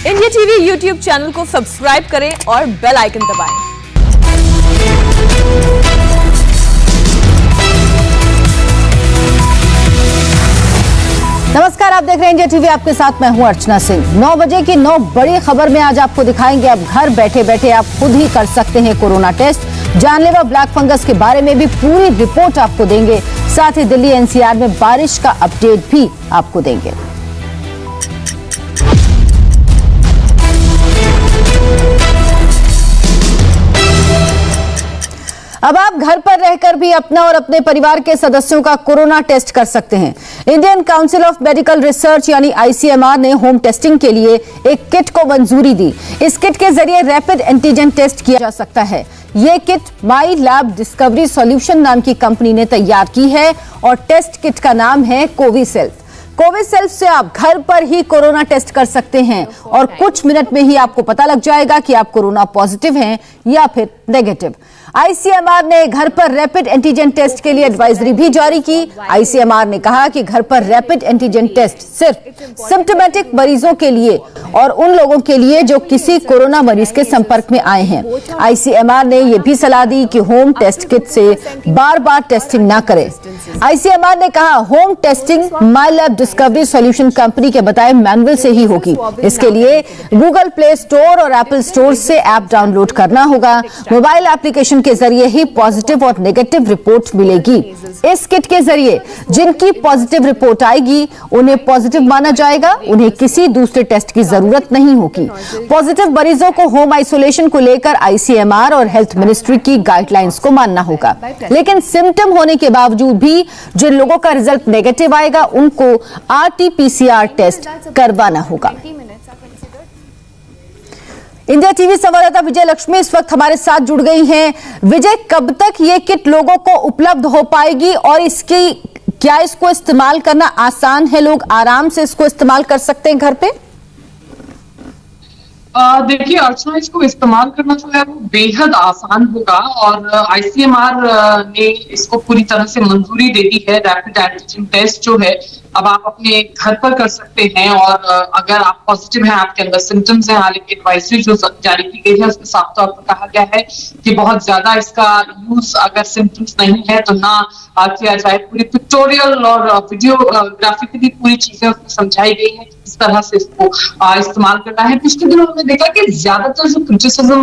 India TV YouTube channel को subscribe करें और बेल आइकन दबाएं। नमस्कार, आप देख रहे हैं इंडिया टीवी। आपके साथ मैं हूं अर्चना सिंह। 9 बजे की 9 बड़ी खबर में आज आपको दिखाएंगे अब घर बैठे बैठे आप खुद ही कर सकते हैं कोरोना टेस्ट। जानलेवा ब्लैक फंगस के बारे में भी पूरी रिपोर्ट आपको देंगे। साथ ही दिल्ली एनसीआर में बारिश का अपडेट भी आपको देंगे। अब आप घर पर रहकर भी अपना और अपने परिवार के सदस्यों का कोरोना टेस्ट कर सकते हैं। Indian council of medical research यानी आईसीएमआर ने होम टेस्टिंग के लिए एक किट को मंजूरी दी। इस किट के जरिए रैपिड एंटीजन टेस्ट किया जा सकता है। ये किट माई लैब डिस्कवरी सॉल्यूशन नाम की कंपनी ने तैयार की है और टेस्ट किट का नाम है कोविसेल्फ। कोविसेल्फ से आप घर पर ही कोरोना टेस्ट कर सकते हैं और कुछ मिनट में ही आपको पता लग जाएगा कि आप कोरोना पॉजिटिव हैं या फिर नेगेटिव। आईसीएमआर ने घर पर रैपिड एंटीजन टेस्ट के लिए एडवाइजरी भी जारी की। आईसीएमआर ने कहा कि घर पर रैपिड एंटीजन टेस्ट सिर्फ सिम्प्टोमेटिक मरीजों के लिए और उन लोगों के लिए जो किसी कोरोना मरीज के संपर्क में आए हैं। आईसीएमआर ने यह भी सलाह दी कि होम टेस्ट किट से बार बार टेस्टिंग ना करें। आईसीएमआर ने कहा होम टेस्टिंग माई लैब डिस्कवरी सॉल्यूशन कंपनी के बताए मैनुअल से ही होगी। इसके लिए गूगल प्ले स्टोर और एप्पल स्टोर से ऐप डाउनलोड करना होगा। मोबाइल एप्लीकेशन के जरिए ही पॉजिटिव और नेगेटिव रिपोर्ट मिलेगी। इस किट के जरिए जिनकी पॉजिटिव रिपोर्ट आएगी उन्हें पॉजिटिव माना जाएगा, उन्हें किसी दूसरे टेस्ट की जरूरत नहीं होगी। पॉजिटिव मरीजों को होम आइसोलेशन को लेकर आईसीएमआर और हेल्थ मिनिस्ट्री की गाइडलाइंस को मानना होगा। लेकिन सिम्टम होने के बावजूद भी जिन लोगों का रिजल्ट नेगेटिव आएगा उनको आरटी-पीसीआर टेस्ट करवाना होगा। इंडिया टीवी संवाददाता विजय लक्ष्मी इस वक्त हमारे साथ जुड़ गई हैं। विजय, कब तक ये किट लोगों को उपलब्ध हो पाएगी और क्या इसको इस्तेमाल करना आसान है? लोग आराम से इसको इस्तेमाल कर सकते हैं घर पे? देखिए अर्चना, इसको इस्तेमाल करना जो है वो बेहद आसान होगा और आईसीएमआर ने इसको पूरी तरह से मंजूरी दे दी है। रैपिड एंटीजन टेस्ट जो है अब आप अपने घर पर कर सकते हैं और अगर आप पॉजिटिव हैं, आपके अंदर सिम्टम्स हैं, हालांकि एडवाइजरी जो जारी की गई है उसमें साफ तौर पर कहा गया है कि बहुत ज्यादा इसका यूज अगर सिम्टम्स नहीं है तो ना किया जाए। पूरी पिक्टोरियल और वीडियोग्राफिकली पूरी चीजें उसमें समझाई गई है इस तरह से इसको इस्तेमाल करना है। पिछले दिनों हमने देखा कि ज्यादातर जो क्रिटिसिज्म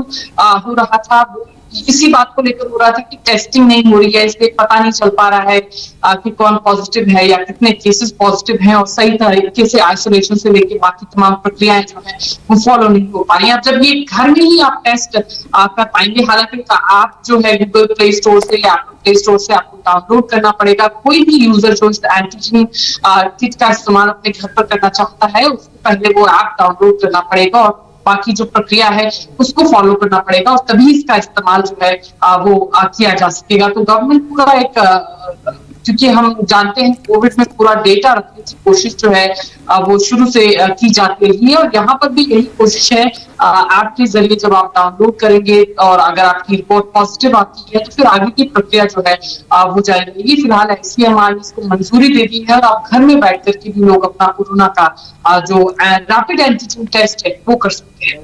हो रहा था वो इसी बात को लेकर हो रहा था कि टेस्टिंग नहीं हो रही है, इसलिए पता नहीं चल पा रहा है कि कौन पॉजिटिव है या कितने केसेस पॉजिटिव हैं और सही तरीके से आइसोलेशन से लेकर बाकी तमाम प्रक्रियाएं जो है वो फॉलो नहीं हो पा रही है। अब जब ये घर में ही आप टेस्ट कर पाएंगे, हालांकि आप जो है गूगल प्ले स्टोर से या प्ले स्टोर से आपको डाउनलोड करना पड़ेगा। कोई भी यूजर जो इस एंटीजन किट का इस्तेमाल अपने घर पर करना चाहता है उसको पहले वो ऐप डाउनलोड करना पड़ेगा और बाकी जो प्रक्रिया है उसको फॉलो करना पड़ेगा और तभी इसका इस्तेमाल जो है वो किया जा सकेगा। तो गवर्नमेंट पूरा एक, क्योंकि हम जानते हैं कोविड में पूरा डेटा रखने की कोशिश जो है वो शुरू से की जाती रही है और यहाँ पर भी यही कोशिश है। ऐप के जरिए जब आप डाउनलोड करेंगे और अगर आपकी रिपोर्ट पॉजिटिव आती है तो फिर आगे की प्रक्रिया जो है वो जारी रहेगी। फिलहाल आईसीएमआर ने इसको मंजूरी दे दी है और आप घर में बैठ करके भी लोग अपना कोरोना का जो रैपिड एंटीजन टेस्ट है वो कर सकते हैं।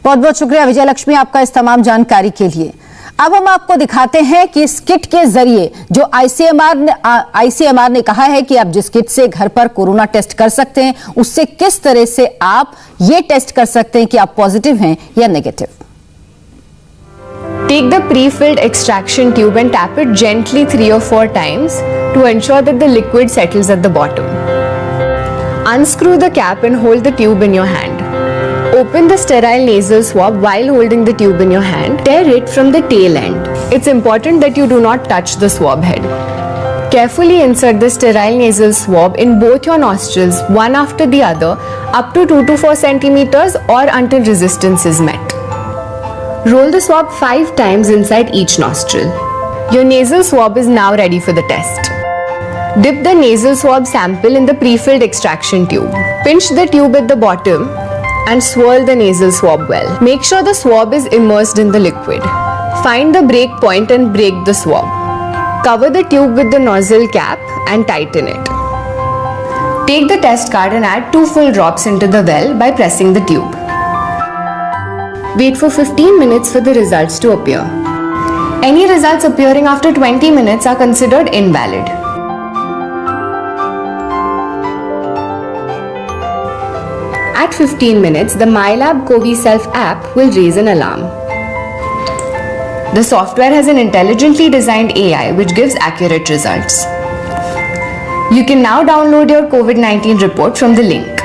बहुत बहुत शुक्रिया विजय लक्ष्मी आपका इस तमाम जानकारी के लिए। अब हम आपको दिखाते हैं कि इस किट के जरिए जो आईसीएमआर ने कहा है कि आप जिस किट से घर पर कोरोना टेस्ट कर सकते हैं उससे किस तरह से आप ये टेस्ट कर सकते हैं कि आप पॉजिटिव हैं या negative. Take the pre-filled extraction tube and tap it gently 3 or 4 times to ensure that the liquid settles at the bottom. Unscrew the cap and hold the tube in your hand. Open the sterile nasal swab while holding the tube in your hand. Tear it from the tail end. It's important that you do not touch the swab head. Carefully insert the sterile nasal swab in both your nostrils, one after the other, up to 2 to 4 centimeters or until resistance is met. Roll the swab 5 times inside each nostril. Your nasal swab is now ready for the test. Dip the nasal swab sample in the pre-filled extraction tube. Pinch the tube at the bottom and swirl the nasal swab well. Make sure the swab is immersed in the liquid. Find the break point and break the swab. Cover the tube with the nozzle cap and tighten it. Take the test card and add 2 full drops into the well by pressing the tube. Wait for 15 minutes for the results to appear. Any results appearing after 20 minutes are considered invalid. At 15 minutes, the MyLab COVID Self app will raise an alarm. The software has an intelligently designed AI which gives accurate results. You can now download your COVID-19 report from the link.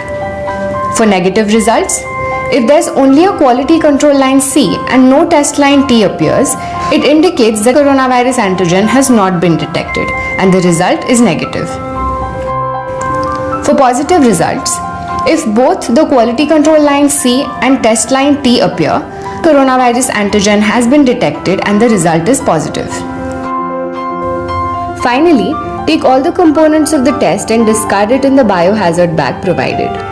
For negative results, if there's only a quality control line C and no test line T appears, it indicates the coronavirus antigen has not been detected and the result is negative. For positive results, if both the quality control line C and test line T appear, coronavirus antigen has been detected and the result is positive. Finally, take all the components of the test and discard it in the biohazard bag provided.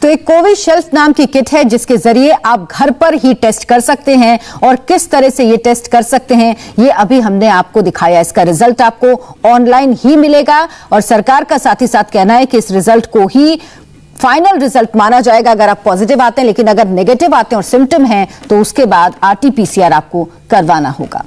तो एक Covishield नाम की kit है जिसके जरिए आप घर पर ही टेस्ट कर सकते हैं और किस तरह से ये टेस्ट कर सकते हैं ये अभी हमने आपको दिखाया। इसका रिजल्ट आपको ऑनलाइन ही मिलेगा और सरकार का साथ ही साथ कहना है कि इस रिजल्ट को ही फाइनल रिजल्ट माना जाएगा अगर आप पॉजिटिव आते हैं, लेकिन अगर नेगेटिव आते हैं और सिम्टम हैं तो उसके बाद RT-PCR आपको करवाना होगा।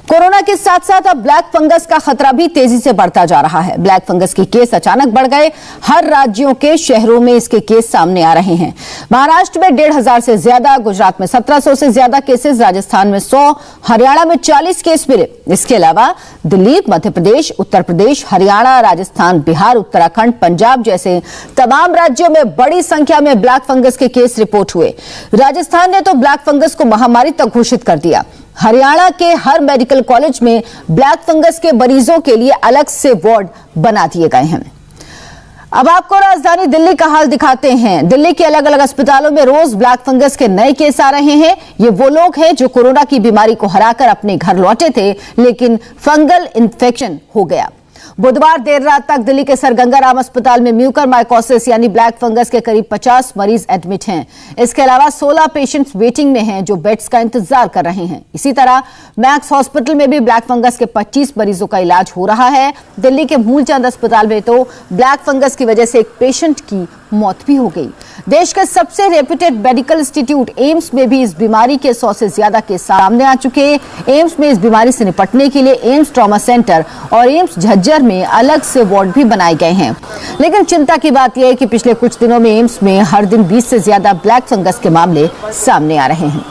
कोरोना के साथ साथ अब ब्लैक फंगस का खतरा भी तेजी से बढ़ता जा रहा है। ब्लैक फंगस के केस अचानक बढ़ गए। हर राज्यों के शहरों में इसके केस सामने आ रहे हैं। महाराष्ट्र में 1500 से ज्यादा, गुजरात में 1700 से ज्यादा केसेस, राजस्थान में 100, हरियाणा में 40 केस मिले। इसके अलावा दिल्ली, मध्य प्रदेश, उत्तर प्रदेश, हरियाणा, राजस्थान, बिहार, उत्तराखंड, पंजाब जैसे तमाम राज्यों में बड़ी संख्या में ब्लैक फंगस के केस रिपोर्ट हुए। राजस्थान ने तो ब्लैक फंगस को महामारी तक घोषित कर दिया। हरियाणा के हर मेडिकल कॉलेज में ब्लैक फंगस के मरीजों के लिए अलग से वार्ड बना दिए गए हैं। अब आपको राजधानी दिल्ली का हाल दिखाते हैं। दिल्ली के अलग अलग अस्पतालों में रोज ब्लैक फंगस के नए केस आ रहे हैं। ये वो लोग हैं जो कोरोना की बीमारी को हराकर अपने घर लौटे थे, लेकिन फंगल इन्फेक्शन हो गया। बुधवार देर रात तक दिल्ली के सर गंगाराम अस्पताल में म्यूकरमाइकोसिस यानी ब्लैक फंगस के करीब 50 मरीज एडमिट हैं। इसके अलावा 16 पेशेंट्स वेटिंग में हैं जो बेड्स का इंतजार कर रहे हैं। इसी तरह मैक्स हॉस्पिटल में भी ब्लैक फंगस के 25 मरीजों का इलाज हो रहा है। दिल्ली के मूलचंद अस्पताल में तो ब्लैक फंगस की वजह से एक पेशेंट की मौत भी हो गई। देश के सबसे रेप्यूटेड मेडिकल इंस्टीट्यूट एम्स में भी इस बीमारी के 100 से ज्यादा केस सामने आ चुके हैं। एम्स में इस बीमारी से निपटने के लिए एम्स ट्रॉमा सेंटर और एम्स झज्जर में अलग से वार्ड भी बनाए गए हैं। लेकिन चिंता की बात यह है कि पिछले कुछ दिनों में एम्स में हर दिन 20 से ज्यादा ब्लैक फंगस के मामले सामने आ रहे हैं।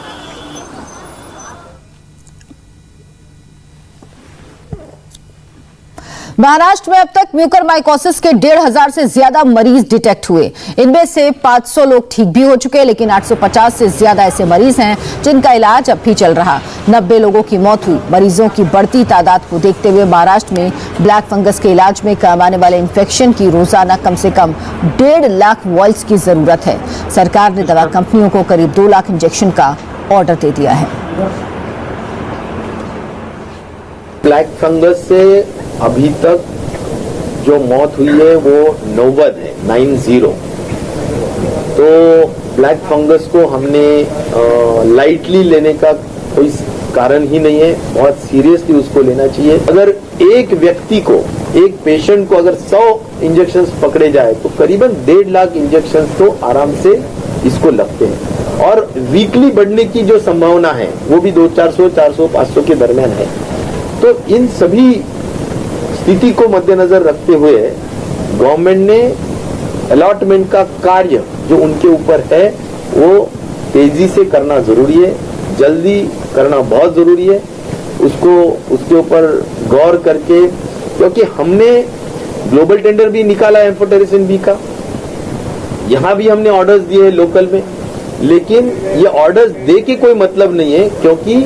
महाराष्ट्र में अब तक म्यूकरमाइकोसिस के 1500 से ज्यादा मरीज डिटेक्ट हुए। इनमें से 500 लोग ठीक भी हो चुके हैं, लेकिन 850 से ज्यादा ऐसे मरीज हैं जिनका इलाज अब भी चल रहा। 90 लोगों की मौत हुई। मरीजों की बढ़ती तादाद को देखते हुए महाराष्ट्र में ब्लैक फंगस के इलाज में काम आने वाले इन्फेक्शन की रोजाना कम से कम 1.5 लाख वॉल्स की जरूरत है। सरकार ने दवा कंपनियों को करीब 2 लाख इंजेक्शन का ऑर्डर दे दिया है। ब्लैक फंगस से अभी तक जो मौत हुई है वो 90 है, 90। तो ब्लैक फंगस को हमने लाइटली लेने का कोई कारण ही नहीं है, बहुत सीरियसली उसको लेना चाहिए। अगर एक व्यक्ति को, एक पेशेंट को अगर 100 इंजेक्शंस पकड़े जाए तो करीबन 1.5 लाख इंजेक्शंस तो आराम से इसको लगते हैं और वीकली बढ़ने की जो संभावना है वो भी 200, 400, 500 के दरमियान है। तो इन सभी स्थिति को मद्देनजर रखते हुए गवर्नमेंट ने अलॉटमेंट का कार्य जो उनके ऊपर है वो तेजी से करना जरूरी है, जल्दी करना बहुत जरूरी है। उसके ऊपर गौर करके, क्योंकि हमने ग्लोबल टेंडर भी निकाला है एम्फोटेरिसिन बी का, यहां भी हमने ऑर्डर्स दिए हैं लोकल में, लेकिन ये ऑर्डर्स दे के कोई मतलब नहीं है, क्योंकि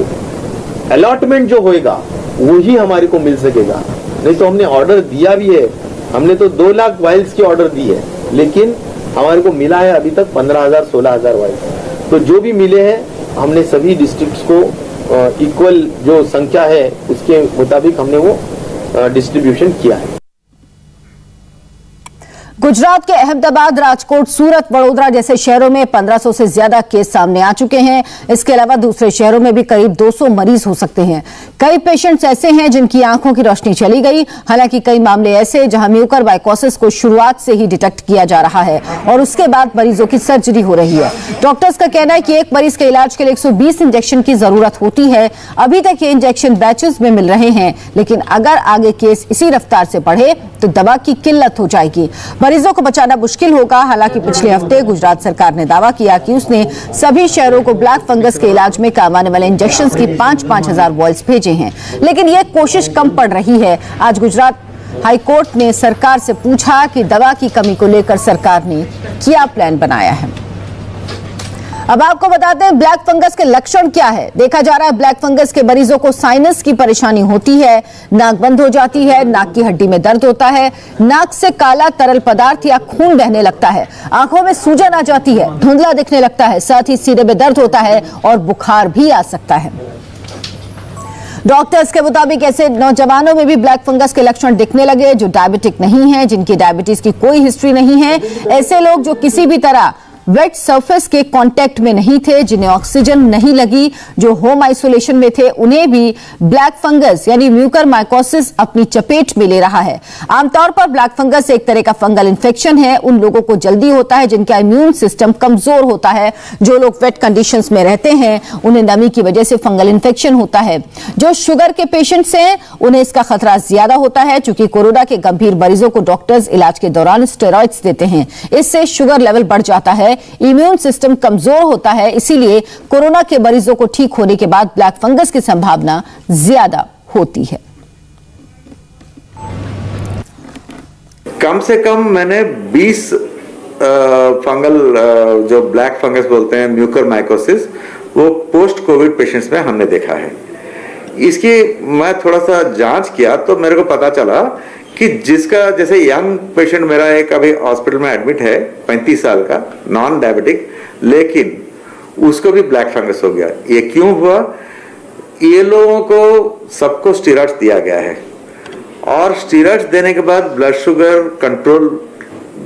अलॉटमेंट जो होएगा वही हमारे को मिल सकेगा। नहीं तो हमने ऑर्डर दिया भी है, हमने तो 2 लाख वाइल्स की ऑर्डर दी है, लेकिन हमारे को मिला है अभी तक 15,000 16,000 वाइल्स। तो जो भी मिले हैं हमने सभी डिस्ट्रिक्ट्स को इक्वल जो संख्या है उसके मुताबिक हमने वो डिस्ट्रीब्यूशन किया है। गुजरात के अहमदाबाद, राजकोट, सूरत, वडोदरा जैसे शहरों में 1500 से ज्यादा केस सामने आ चुके हैं। इसके अलावा दूसरे शहरों में भी करीब 200 मरीज हो सकते हैं। कई पेशेंट्स ऐसे हैं जिनकी आंखों की रोशनी चली गई। हालांकि कई मामले ऐसे जहां म्यूकरमाइकोसिस को शुरुआत से ही डिटेक्ट किया जा रहा है और उसके बाद मरीजों की सर्जरी हो रही है। डॉक्टर्स का कहना है कि एक मरीज के इलाज के लिए 120 इंजेक्शन की जरूरत होती है। अभी तक ये इंजेक्शन बैचेस में मिल रहे हैं, लेकिन अगर आगे केस इसी रफ्तार से बढ़े तो दवा की किल्लत हो जाएगी, मरीजों को बचाना मुश्किल होगा। हालांकि पिछले हफ्ते गुजरात सरकार ने दावा किया कि उसने सभी शहरों को ब्लैक फंगस के इलाज में काम आने वाले इंजेक्शंस की 5-5 हजार वॉल्स भेजे हैं, लेकिन यह कोशिश कम पड़ रही है। आज गुजरात हाईकोर्ट ने सरकार से पूछा कि दवा की कमी को लेकर सरकार ने क्या प्लान बनाया है। अब आपको बताते हैं ब्लैक फंगस के लक्षण क्या है। देखा जा रहा है ब्लैक फंगस के मरीजों को साइनस की परेशानी होती है, नाक बंद हो जाती है, नाक की हड्डी में दर्द होता है, नाक से काला तरल पदार्थ या खून बहने लगता है, आंखों में सूजन आ जाती है, धुंधला दिखने लगता है, साथ ही सीने में दर्द होता है और बुखार भी आ सकता है। डॉक्टर्स के मुताबिक ऐसे नौजवानों में भी ब्लैक फंगस के लक्षण दिखने लगे जो डायबिटिक नहीं है, जिनकी डायबिटीज की कोई हिस्ट्री नहीं है। ऐसे लोग जो किसी भी तरह वेट सरफेस के कांटेक्ट में नहीं थे, जिन्हें ऑक्सीजन नहीं लगी, जो होम आइसोलेशन में थे, उन्हें भी ब्लैक फंगस यानी म्यूकरमाइकोसिस अपनी चपेट में ले रहा है। आमतौर पर ब्लैक फंगस एक तरह का फंगल इन्फेक्शन है। उन लोगों को जल्दी होता है जिनका इम्यून सिस्टम कमजोर होता है। जो लोग वेट कंडीशंस में रहते हैं उन्हें नमी की वजह से फंगल इन्फेक्शन होता है। जो शुगर के पेशेंट्स हैं उन्हें इसका खतरा ज्यादा होता है। चूंकि कोरोना के गंभीर मरीजों को डॉक्टर्स इलाज के दौरान स्टेरॉइड्स देते हैं, इससे शुगर लेवल बढ़ जाता है, इम्यून सिस्टम कमजोर होता है। इसीलिए कोरोना के मरीजों को ठीक होने के बाद ब्लैक फंगस की संभावना ज्यादा होती है। कम से कम मैंने 20 फंगल जो ब्लैक फंगस बोलते हैं म्यूकरमाइकोसिस, वो पोस्ट कोविड पेशेंट्स में हमने देखा है। इसकी मैं थोड़ा सा जांच किया तो मेरे को पता चला कि जिसका जैसे यंग पेशेंट मेरा एक अभी हॉस्पिटल में एडमिट है, 35 साल का, नॉन डायबिटिक, लेकिन उसको भी ब्लैक फंगस हो गया। ये क्यों हुआ? ये लोगों को सबको स्टीरॉइड्स दिया गया है और स्टीरॉइड्स देने के बाद ब्लड शुगर कंट्रोल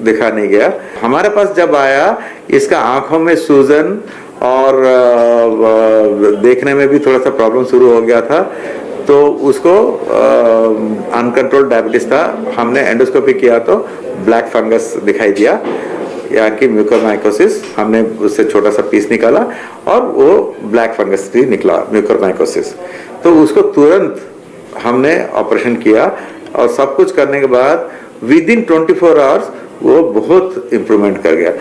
दिखा नहीं गया। हमारे पास जब आया इसका आंखों में सूजन और देखने में भी थोड़ा सा प्रॉब्लम शुरू हो गया था, तो उसको अनकंट्रोल्ड डायबिटीज था। हमने एंडोस्कोपी किया तो ब्लैक फंगस दिखाई दिया, यानी कि म्यूकरमाइकोसिस। हमने उससे छोटा सा पीस निकाला और वो ब्लैक फंगस भी निकला, म्यूकरमाइकोसिस। तो उसको तुरंत हमने ऑपरेशन किया और सब कुछ करने के बाद विद इन 24 आवर्स वो बहुत इंप्रूवमेंट कर गया।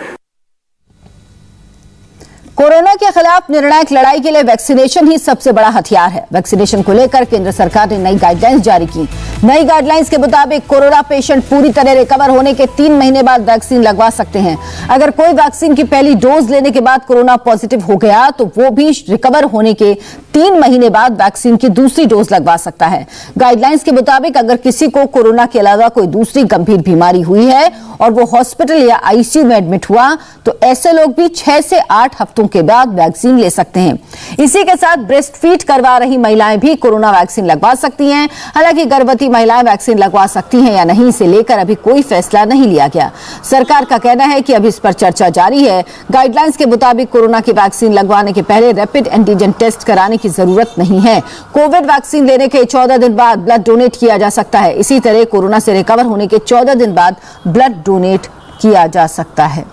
कोरोना के खिलाफ निर्णायक लड़ाई के लिए वैक्सीनेशन ही सबसे बड़ा हथियार है। वैक्सीनेशन को लेकर केंद्र सरकार ने नई गाइडलाइंस जारी की। नई गाइडलाइंस के मुताबिक कोरोना पेशेंट पूरी तरह रिकवर होने के 3 महीने बाद वैक्सीन लगवा सकते हैं। अगर कोई वैक्सीन की पहली डोज लेने के बाद कोरोना पॉजिटिव हो गया तो वो भी रिकवर होने के 3 महीने बाद वैक्सीन की दूसरी डोज लगवा सकता है। गाइडलाइंस के मुताबिक अगर किसी को कोरोना के अलावा कोई दूसरी गंभीर बीमारी हुई है और वो हॉस्पिटल या आईसीयू में एडमिट हुआ तो ऐसे लोग भी 6 से 8 हफ्तों के बाद वैक्सीन ले सकते हैं। इसी के साथ ब्रेस्ट फीड करवा रही महिलाएं भी कोरोना वैक्सीन लगवा सकती हैं। हालांकि गर्भवती महिलाएं वैक्सीन लगवा सकती हैं या नहीं इसे लेकर अभी कोई फैसला नहीं लिया गया। सरकार का कहना है कि अभी इस पर चर्चा जारी है। गाइडलाइंस के मुताबिक कोरोना की वैक्सीन लगवाने के पहले रैपिड एंटीजन टेस्ट कराने की जरूरत नहीं है। कोविड वैक्सीन लेने के 14 दिन बाद ब्लड डोनेट किया जा सकता है। इसी तरह कोरोना से रिकवर होने के 14 दिन बाद ब्लड डोनेट किया जा सकता है।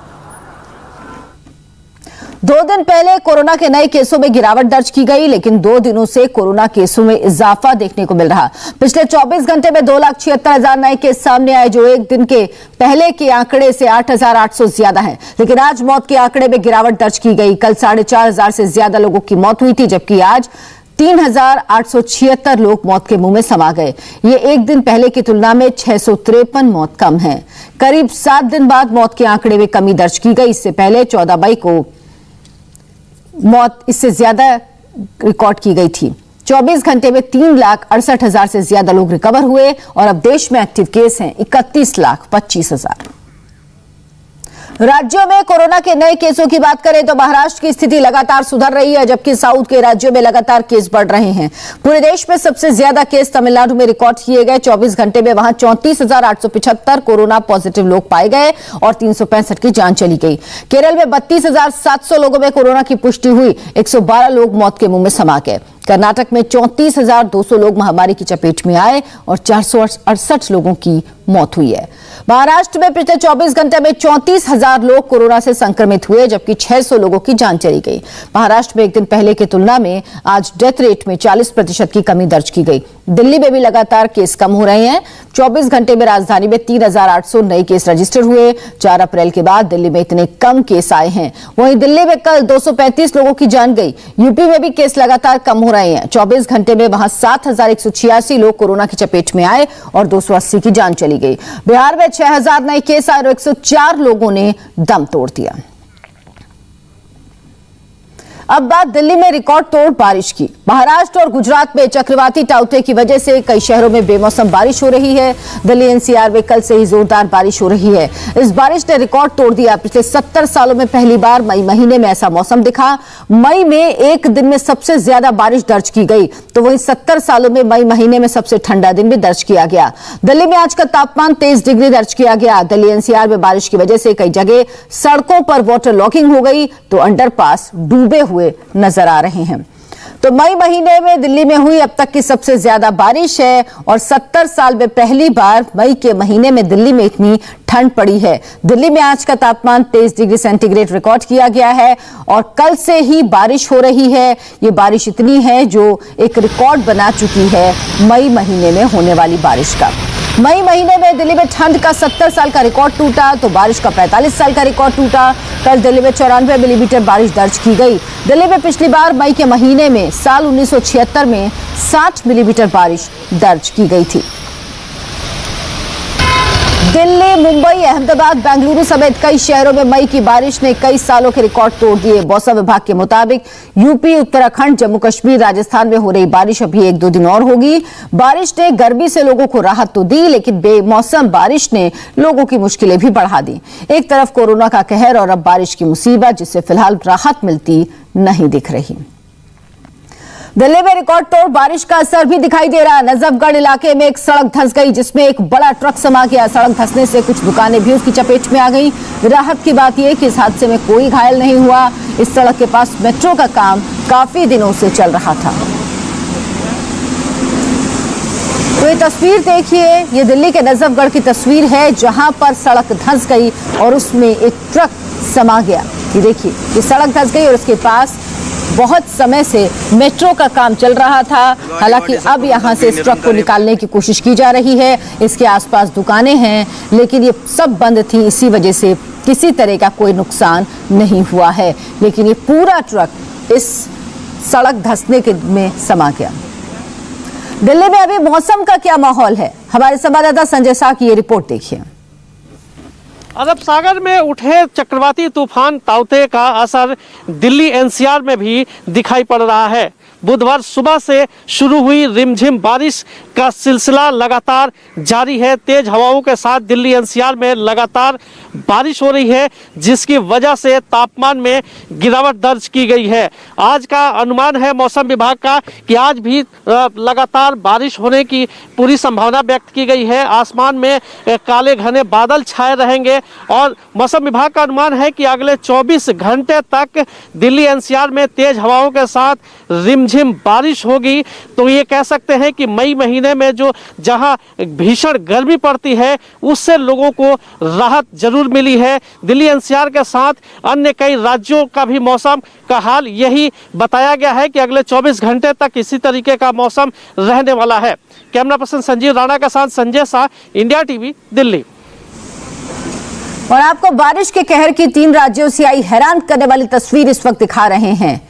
2 दिन पहले कोरोना के नए केसों में गिरावट दर्ज की गई, लेकिन 2 दिनों से कोरोना केसों में इजाफा देखने को मिल रहा। पिछले 24 घंटे में 2,76,000 नए केस सामने आए, जो एक दिन के पहले के आंकड़े से 8,800 ज्यादा है। लेकिन आज मौत के आंकड़े में गिरावट दर्ज की गई। कल 4,500 से ज्यादा लोगों की मौत हुई थी, जबकि आज 3,876 लोग मौत के मुंह में समा गए। ये एक दिन पहले की तुलना में 653 मौत कम है। करीब 7 दिन बाद मौत के आंकड़े में कमी दर्ज की गई। इससे पहले 14 मई को मौत इससे ज्यादा रिकॉर्ड की गई थी। 24 घंटे में 3,68,000 से ज्यादा लोग रिकवर हुए और अब देश में एक्टिव केस हैं 31,25,000। राज्यों में कोरोना के नए केसों की बात करें तो महाराष्ट्र की स्थिति लगातार सुधर रही है, जबकि साउथ के राज्यों में लगातार केस बढ़ रहे हैं। पूरे देश में सबसे ज्यादा केस तमिलनाडु में रिकॉर्ड किए गए। 24 घंटे में वहां 34,875 कोरोना पॉजिटिव लोग पाए गए और 365 की जान चली गई। केरल में 32,700 लोगों में कोरोना की पुष्टि हुई, 112 लोग मौत के मुंह में समा गए। कर्नाटक में 34,200 लोग महामारी की चपेट में आए और 468 लोगों की मौत हुई है। महाराष्ट्र में पिछले 24 घंटे में 34,000 लोग कोरोना से संक्रमित हुए, जबकि 600 लोगों की जान चली गई। महाराष्ट्र में एक दिन पहले की तुलना में आज डेथ रेट में 40% की कमी दर्ज की गई। दिल्ली में भी लगातार केस कम हो रहे हैं। 24 घंटे में राजधानी में 3,800 नए केस रजिस्टर हुए। 4 अप्रैल के बाद दिल्ली में इतने कम केस आए हैं। वहीं दिल्ली में कल 235 लोगों की जान गई। यूपी में भी केस लगातार कम हो रहे हैं। 24 घंटे में वहां 7,186 लोग कोरोना की चपेट में आए और 280 की जान चली गई। बिहार में 6,000 नए केस आए और 104 लोगों ने दम तोड़ दिया। अब बात दिल्ली में रिकॉर्ड तोड़ बारिश की। महाराष्ट्र और गुजरात में चक्रवाती टाउते की वजह से कई शहरों में बेमौसम बारिश हो रही है। दिल्ली एनसीआर में कल से ही जोरदार बारिश हो रही है। इस बारिश ने रिकॉर्ड तोड़ दिया। पिछले 70 सालों में पहली बार मई महीने में ऐसा मौसम दिखा। मई में एक दिन में सबसे ज्यादा बारिश दर्ज की गई, तो वहीं 70 सालों में मई महीने में सबसे ठंडा दिन भी दर्ज किया गया। दिल्ली में आज का तापमान 23 डिग्री दर्ज किया गया। दिल्ली एनसीआर में बारिश की वजह से कई जगह सड़कों पर वाटर लॉगिंग हो गई, तो अंडरपास डूबे हुए नजर आ रहे हैं। तो मई महीने में दिल्ली में हुई अब तक की सबसे ज्यादा बारिश है और 70 साल में पहली बार मई के महीने में दिल्ली में इतनी ठंड पड़ी है। दिल्ली में आज का तापमान 23 डिग्री सेंटीग्रेड रिकॉर्ड किया गया है और कल से ही बारिश हो रही है। ये बारिश इतनी है जो एक रिकॉर्ड बना चुकी है मई महीने में होने वाली बारिश का। मई महीने में दिल्ली में ठंड का 70 साल का रिकॉर्ड टूटा, तो बारिश का 45 साल का रिकॉर्ड टूटा। कल दिल्ली में 94 मिलीमीटर बारिश दर्ज की गई। दिल्ली में पिछली बार मई के महीने में साल 1976 में 60 मिलीमीटर बारिश दर्ज की गई थी। दिल्ली, मुंबई, अहमदाबाद, बेंगलुरु समेत कई शहरों में मई की बारिश ने कई सालों के रिकॉर्ड तोड़ दिए। मौसम विभाग के मुताबिक यूपी, उत्तराखंड, जम्मू कश्मीर, राजस्थान में हो रही बारिश अभी 1-2 दिन और होगी। बारिश ने गर्मी से लोगों को राहत तो दी, लेकिन बेमौसम बारिश ने लोगों की मुश्किलें भी बढ़ा दी। एक तरफ कोरोना का कहर और अब बारिश की मुसीबत, जिससे फिलहाल राहत मिलती नहीं दिख रही। दिल्ली में रिकॉर्ड तोड़ बारिश का असर भी दिखाई दे रहा है। नजफगढ़ इलाके में एक सड़क धंस गई, जिसमें एक बड़ा ट्रक समा गया। सड़क धंसने से कुछ दुकानें भी उसकी चपेट में आ गई। राहत की बात यह कि इस हादसे में कोई घायल नहीं हुआ। इस सड़क के पास मेट्रो का काम काफी दिनों से चल रहा था। तो ये तस्वीर देखिए, ये दिल्ली के नजफगढ़ की तस्वीर है, जहां पर सड़क धंस गई और उसमें एक ट्रक समा गया। ये देखिए, ये सड़क धंस गई और उसके पास बहुत समय से मेट्रो का काम चल रहा था। हालांकि अब यहां से इस ट्रक को निकालने की कोशिश की जा रही है। इसके आसपास दुकानें हैं, लेकिन ये सब बंद थी। इसी वजह से किसी तरह का कोई नुकसान नहीं हुआ है, लेकिन ये पूरा ट्रक इस सड़क धंसने के में समा गया। दिल्ली में अभी मौसम का क्या माहौल है, हमारे संवाददाता संजय शाह की ये रिपोर्ट देखिए। अरब सागर में उठे चक्रवाती तूफान ताउते का असर दिल्ली एनसीआर में भी दिखाई पड़ रहा है। बुधवार सुबह से शुरू हुई रिमझिम बारिश का सिलसिला लगातार जारी है। तेज हवाओं के साथ दिल्ली एनसीआर में लगातार बारिश हो रही है, जिसकी वजह से तापमान में गिरावट दर्ज की गई है। आज का अनुमान है मौसम विभाग का कि आज भी लगातार बारिश होने की पूरी संभावना व्यक्त की गई है। आसमान में काले घने बादल छाए रहेंगे और मौसम विभाग का अनुमान है कि अगले 24 घंटे तक दिल्ली एनसीआर में तेज हवाओं के साथ रिमझिम बारिश होगी। तो ये कह सकते हैं कि मई महीने में जो जहां भीषण गर्मी पड़ती है, उससे लोगों को राहत जरूर मिली है। दिल्ली एनसीआर के साथ अन्य कई राज्यों का भी मौसम का हाल यही बताया गया है कि अगले 24 घंटे तक इसी तरीके का मौसम रहने वाला है। कैमरा पर्सन संजीव राणा के साथ संजय शाह, इंडिया टीवी, दिल्ली। और आपको बारिश के कहर की 3 राज्यों से आई हैरान करने वाली तस्वीर इस वक्त दिखा रहे हैं।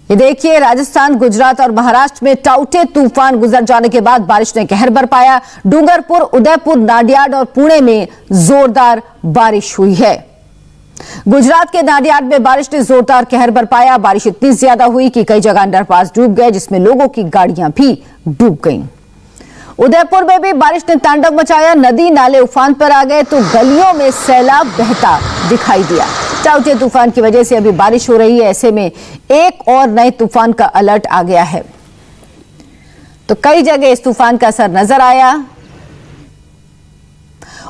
ये देखिए, राजस्थान, गुजरात और महाराष्ट्र में टाउटे तूफान गुजर जाने के बाद बारिश ने कहर बरपाया। डूंगरपुर, उदयपुर, नाडियाड और पुणे में जोरदार बारिश हुई है। गुजरात के नाडियाड में बारिश ने जोरदार कहर बरपाया। बारिश इतनी ज्यादा हुई कि कई जगह अंडरपास डूब गए, जिसमें लोगों की गाड़ियां भी डूब गईं। उदयपुर में भी बारिश ने तांडव मचाया, नदी नाले उफान पर आ गए तो गलियों में सैलाब बहता दिखाई दिया। टाउटे तूफान की वजह से अभी बारिश हो रही है, ऐसे में एक और नए तूफान का अलर्ट आ गया है। तो कई जगह इस तूफान का असर नजर आया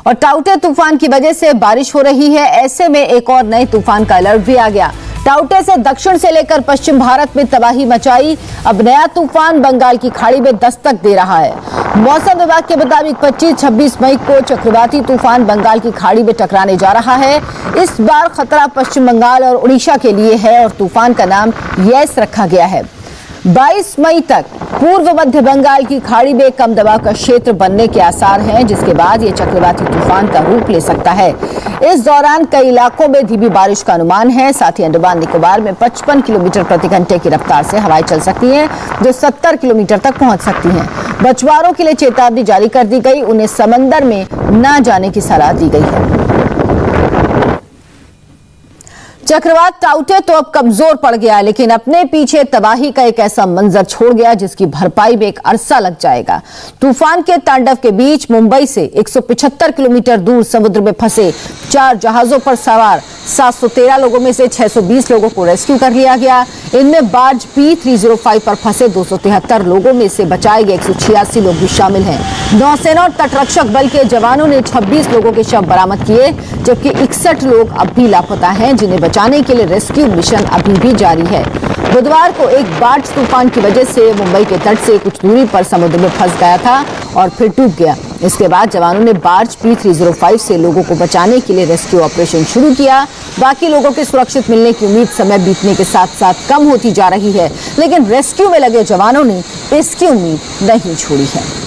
और टाउटे तूफान की वजह से बारिश हो रही है, ऐसे में एक और नए तूफान का अलर्ट भी आ गया। टाउटे से दक्षिण से लेकर पश्चिम भारत में तबाही मचाई, अब नया तूफान बंगाल की खाड़ी में दस्तक दे रहा है। मौसम विभाग के मुताबिक 25-26 मई को चक्रवाती तूफान बंगाल की खाड़ी में टकराने जा रहा है। इस बार खतरा पश्चिम बंगाल और उड़ीसा के लिए है और तूफान का नाम यस रखा गया है। 22 मई तक पूर्व मध्य बंगाल की खाड़ी में कम दबाव का क्षेत्र बनने के आसार हैं, जिसके बाद ये चक्रवाती तूफान का रूप ले सकता है। इस दौरान कई इलाकों में धीमी बारिश का अनुमान है। साथ ही अंडमान निकोबार में 55 किलोमीटर प्रति घंटे की रफ्तार से हवाएं चल सकती हैं, जो 70 किलोमीटर तक पहुंच सकती हैं। मछुआरों के लिए चेतावनी जारी कर दी गई, उन्हें समंदर में न जाने की सलाह दी गई है। चक्रवात टाउटे तो अब कमजोर पड़ गया, लेकिन अपने पीछे तबाही का एक ऐसा मंजर छोड़ गया जिसकी भरपाई में एक अरसा लग जाएगा। तूफान के तांडव के बीच मुंबई से 175 किलोमीटर दूर समुद्र में फंसे 4 जहाजों पर सवार 713 लोगों में से 620 लोगों को रेस्क्यू कर लिया गया। इनमें बार्ज P305 पर फंसे 273 लोगों में से बचाए गए 186 लोग भी शामिल हैं। नौसेना और तटरक्षक बल के जवानों ने 26 लोगों के शव बरामद किए, जबकि 61 लोग अब भी लापता हैं, जिन्हें बचाने के लिए रेस्क्यू मिशन अभी भी जारी है। बुधवार को एक बार्ज तूफान की वजह से मुंबई के तट से कुछ दूरी पर समुद्र में फंस गया था और फिर डूब गया। इसके बाद जवानों ने बार्ज P305 से लोगों को बचाने के लिए रेस्क्यू ऑपरेशन शुरू किया। बाकी लोगों के सुरक्षित मिलने की उम्मीद समय बीतने के साथ साथ कम होती जा रही है, लेकिन रेस्क्यू में लगे जवानों ने इसकी उम्मीद नहीं छोड़ी है।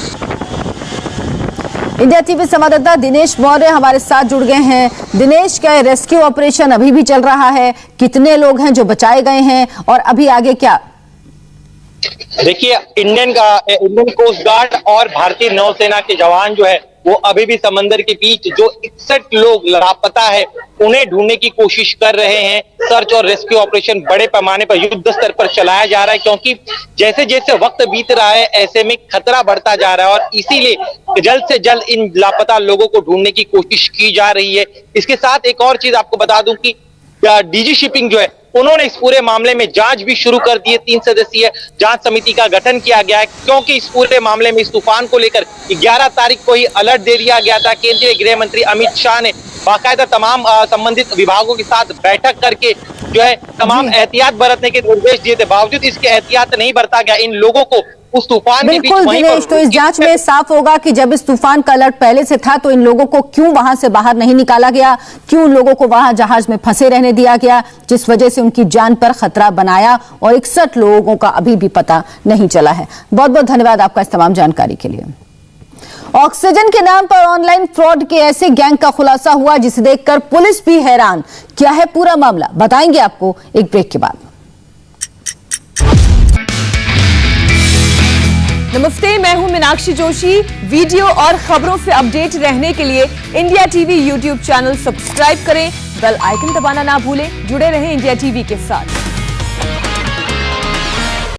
इंडिया टीवी संवाददाता दिनेश मौर्य हमारे साथ जुड़ गए हैं। दिनेश, क्या रेस्क्यू ऑपरेशन अभी भी चल रहा है? कितने लोग हैं जो बचाए गए हैं और अभी आगे क्या? देखिए, इंडियन कोस्ट गार्ड और भारतीय नौसेना के जवान जो है वो अभी भी समंदर के बीच जो 61 लोग लापता है उन्हें ढूंढने की कोशिश कर रहे हैं। सर्च और रेस्क्यू ऑपरेशन बड़े पैमाने पर युद्ध स्तर पर चलाया जा रहा है, क्योंकि जैसे जैसे वक्त बीत रहा है ऐसे में खतरा बढ़ता जा रहा है और इसीलिए जल्द से जल्द इन लापता लोगों को ढूंढने की कोशिश की जा रही है। इसके साथ एक और चीज आपको बता दूं कि डीजी शिपिंग जो है उन्होंने इस पूरे मामले में जांच भी शुरू कर दी है। 3 सदस्यीय जांच समिति का गठन किया गया है, क्योंकि इस पूरे मामले में इस तूफान को लेकर 11 तारीख को ही अलर्ट दे दिया गया था। केंद्रीय गृह मंत्री अमित शाह ने बाकायदा तमाम संबंधित विभागों के साथ बैठक करके जो है तमाम एहतियात बरतने के निर्देश दिए थे। बावजूद इसके एहतियात नहीं बरता गया। इन लोगों को उस तूफान के बीच दिनेश, तो इस जांच में साफ होगा कि जब इस तूफान का अलर्ट पहले से था तो इन लोगों को क्यों वहां से बाहर नहीं निकाला गया, क्यों लोगों को वहां जहाज में फंसे रहने दिया गया, जिस वजह से उनकी जान पर खतरा बनाया और 61 लोगों का अभी भी पता नहीं चला है। बहुत बहुत धन्यवाद आपका इस तमाम जानकारी के लिए। ऑक्सीजन के नाम पर ऑनलाइन फ्रॉड के ऐसे गैंग का खुलासा हुआ जिसे देखकर पुलिस भी हैरान। क्या है पूरा मामला, बताएंगे आपको एक ब्रेक के बाद। नमस्ते, मैं हूं मीनाक्षी जोशी। वीडियो और खबरों से अपडेट रहने के लिए India TV YouTube channel subscribe करें, बेल आइकन दबाना ना भूलें। जुड़े रहें इंडिया टीवी के साथ।